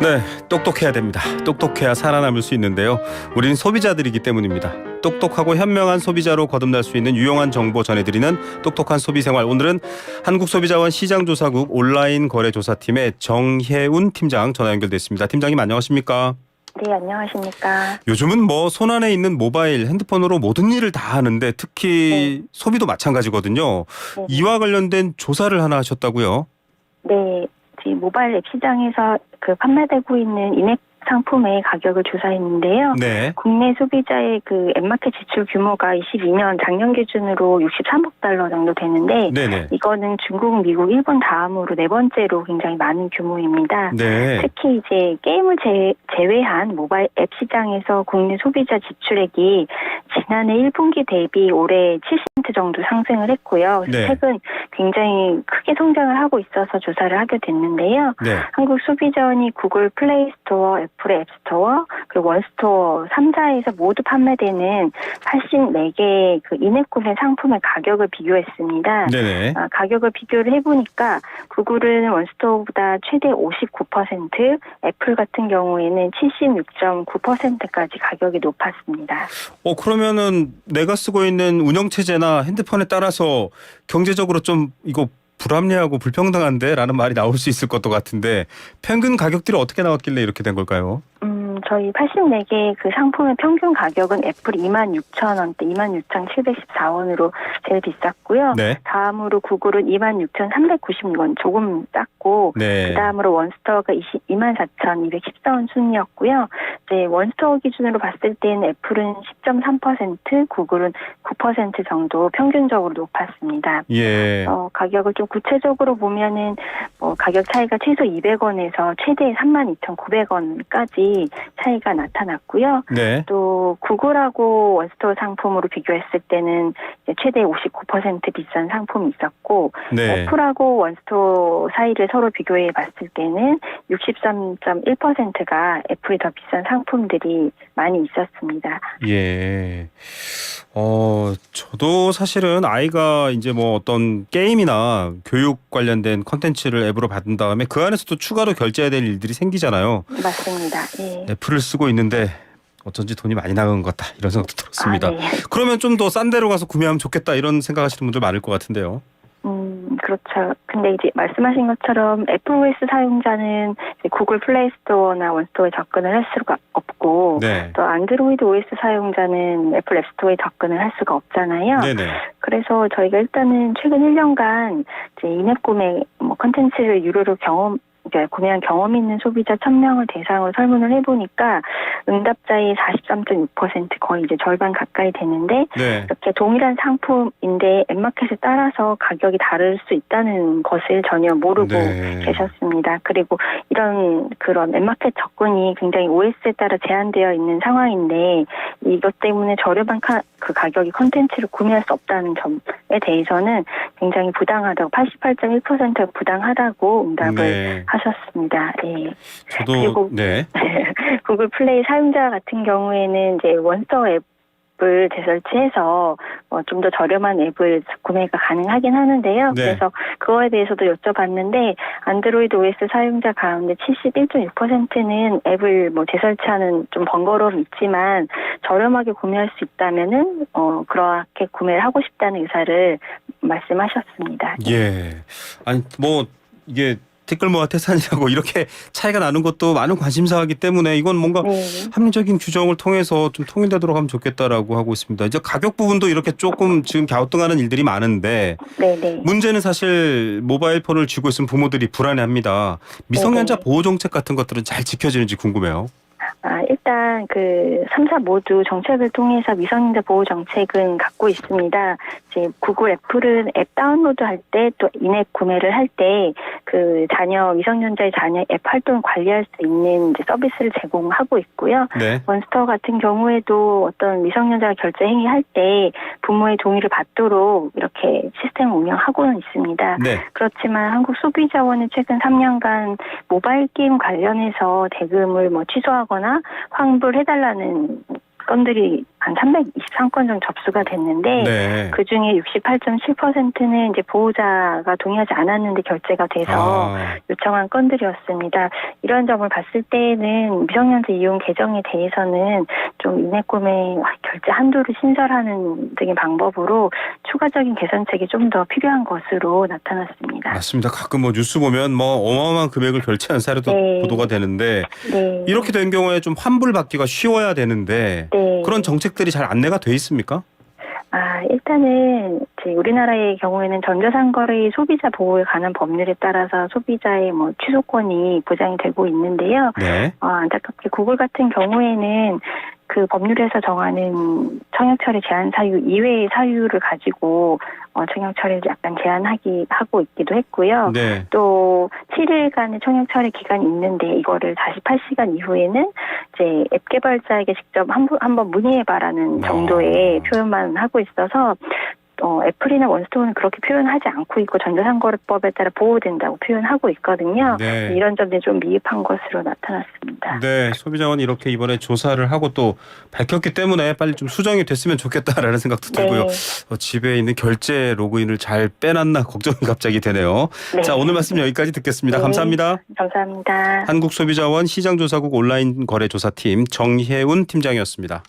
네, 똑똑해야 됩니다. 똑똑해야 살아남을 수 있는데요. 우린 소비자들이기 때문입니다. 똑똑하고 현명한 소비자로 거듭날 수 있는 유용한 정보 전해드리는 똑똑한 소비생활. 오늘은 한국소비자원 시장조사국 온라인 거래조사팀의 정혜운 팀장 전화 연결됐습니다. 팀장님 안녕하십니까? 네, 안녕하십니까. 요즘은 뭐 손안에 있는 모바일, 핸드폰으로 모든 일을 다 하는데 특히 소비도 마찬가지거든요. 네. 이와 관련된 조사를 하나 하셨다고요? 네, 지금 모바일 앱 시장에서 판매되고 있는 인앱 상품의 가격을 조사했는데요. 네. 국내 소비자의 앱마켓 지출 규모가 22년 작년 기준으로 63억 달러 정도 되는데, 네네. 이거는 중국, 미국, 일본 다음으로 네 번째로 굉장히 많은 규모입니다. 네. 특히 이제 게임을 제외한 모바일 앱 시장에서 국내 소비자 지출액이 지난해 1분기 대비 올해 70% 정도 상승을 했고요. 네. 최근 굉장히 크게 성장을 하고 있어서 조사를 하게 됐는데요. 네. 한국소비자원이 구글 플레이 스토어, 애플의 앱스토어, 그리고 원스토어 3사에서 모두 판매되는 84개의 인앱 구매 상품의 가격을 비교했습니다. 네네. 가격을 비교를 해보니까 구글은 원스토어보다 최대 59%, 애플 같은 경우에는 76.9%까지 가격이 높았습니다. 그러면은 내가 쓰고 있는 운영체제나 핸드폰에 따라서 경제적으로 좀 이거 불합리하고 불평등한데? 라는 말이 나올 수 있을 것도 같은데 평균 가격들이 어떻게 나왔길래 이렇게 된 걸까요? 저희 84개 상품의 평균 가격은 애플 26,000원대, 26,714원으로 제일 비쌌고요. 네. 다음으로 구글은 26,396원, 조금 쌌고, 네. 그 다음으로 원스토어가 24,214원 순이었고요. 이제 원스토어 기준으로 봤을 때는 애플은 10.3%, 구글은 9% 정도 평균적으로 높았습니다. 예. 가격을 좀 구체적으로 보면은 가격 차이가 최소 200원에서 최대 32,900원까지 차이가 나타났고요. 네. 또 구글하고 원스토어 상품으로 비교했을 때는 이제 최대 59% 비싼 상품이 있었고, 네. 애플하고 원스토어 사이를 서로 비교해 봤을 때는 63.1%가 애플이 더 비싼 상품들이 많이 있었습니다. 예. 저도 사실은 아이가 이제 뭐 어떤 게임이나 교육 관련된 컨텐츠를 앱으로 받은 다음에 그 안에서도 추가로 결제해야 될 일들이 생기잖아요. 맞습니다. 예. 애플을 쓰고 있는데 어쩐지 돈이 많이 나간 것 같다 이런 생각도 들었습니다. 네. 그러면 좀 더 싼 데로 가서 구매하면 좋겠다 이런 생각하시는 분들 많을 것 같은데요. 그렇죠. 근데 이제 말씀하신 것처럼 애플 OS 사용자는 이제 구글 플레이 스토어나 원스토어에 접근을 할 수가 없고, 네. 또 안드로이드 OS 사용자는 애플 앱스토어에 접근을 할 수가 없잖아요. 네네. 그래서 저희가 일단은 최근 1년간 이제 인앱 구매 컨텐츠를 유료로 구매한 경험이 있는 소비자 1,000명을 대상으로 설문을 해보니까 응답자의 43.6% 거의 이제 절반 가까이 되는데, 네. 이렇게 동일한 상품인데 앱마켓에 따라서 가격이 다를 수 있다는 것을 전혀 모르고 네. 계셨습니다. 그리고 그런 앱마켓 접근이 굉장히 OS에 따라 제한되어 있는 상황인데, 이것 때문에 저렴한 가격의 컨텐츠를 구매할 수 없다는 점에 대해서는 굉장히 부당하다고, 88.1%가 부당하다고 응답을 네. 하셨습니다. 네. 저도 그리고 네. 구글 플레이 사용자 같은 경우에는 이제 원스토어 앱을 재설치해서 좀 더 저렴한 앱을 구매가 가능하긴 하는데요. 네. 그래서 그거에 대해서도 여쭤봤는데, 안드로이드 OS 사용자 가운데 71.6%는 앱을 재설치하는 좀 번거로움이 있지만 저렴하게 구매할 수 있다면은 그렇게 구매를 하고 싶다는 의사를 말씀하셨습니다. 예. 아니 뭐 이게 티끌모아 태산이라고 이렇게 차이가 나는 것도 많은 관심사이기 때문에 이건 뭔가 합리적인 규정을 통해서 좀 통일되도록 하면 좋겠다라고 하고 있습니다. 이제 가격 부분도 이렇게 조금 지금 갸우뚱하는 일들이 많은데, 네네. 문제는 사실 모바일 폰을 쥐고 있으면 부모들이 불안해합니다. 미성년자 네네. 보호 정책 같은 것들은 잘 지켜지는지 궁금해요. 일단 3사 모두 정책을 통해서 미성년자 보호 정책은 갖고 있습니다. 이제 구글, 애플은 앱 다운로드할 때, 또 인앱 구매를 할 때 미성년자의 자녀 앱 활동을 관리할 수 있는 이제 서비스를 제공하고 있고요. 네. 원스토어 같은 경우에도 어떤 미성년자가 결제 행위할 때 부모의 동의를 받도록 이렇게 시스템을 운영하고는 있습니다. 네. 그렇지만 한국소비자원은 최근 3년간 모바일 게임 관련해서 대금을 취소하거나 환불해달라는 건들이 한 323건 정도 접수가 됐는데 네. 그 중에 68.7%는 이제 보호자가 동의하지 않았는데 결제가 돼서 요청한 건들이었습니다. 이런 점을 봤을 때는 미성년자 이용 계정에 대해서는 좀 인해 구매 결제 한도를 신설하는 등의 방법으로 추가적인 개선책이 좀 더 필요한 것으로 나타났습니다. 맞습니다. 가끔 뭐 뉴스 보면 뭐 어마어마한 금액을 결제한 사례도 네. 보도가 되는데 네. 이렇게 된 경우에 좀 환불받기가 쉬워야 되는데 네. 그런 정책들이 잘 안내가 돼 있습니까? 일단은 이제 우리나라의 경우에는 전자상거래 소비자 보호에 관한 법률에 따라서 소비자의 뭐 취소권이 보장이 되고 있는데요. 네. 안타깝게 구글 같은 경우에는 그 법률에서 정하는 청약처리 제한 사유 이외의 사유를 가지고 청약처리를 약간 하고 있기도 했고요. 네. 또 7일간의 청약처리 기간이 있는데 이거를 48시간 이후에는 이제 앱 개발자에게 직접 한번 문의해봐라는 정도의 표현만 하고 있어서 애플이나 원스토어는 그렇게 표현하지 않고 있고 전자상거래법에 따라 보호된다고 표현하고 있거든요. 네. 이런 점들이 좀 미흡한 것으로 나타났습니다. 네, 소비자원 이렇게 이번에 조사를 하고 또 밝혔기 때문에 빨리 좀 수정이 됐으면 좋겠다라는 생각도 들고요. 집에 있는 결제 로그인을 잘 빼놨나 걱정이 갑자기 되네요. 네. 자, 오늘 말씀 여기까지 듣겠습니다. 네. 감사합니다. 감사합니다. 한국소비자원 시장조사국 온라인 거래조사팀 정혜운 팀장이었습니다.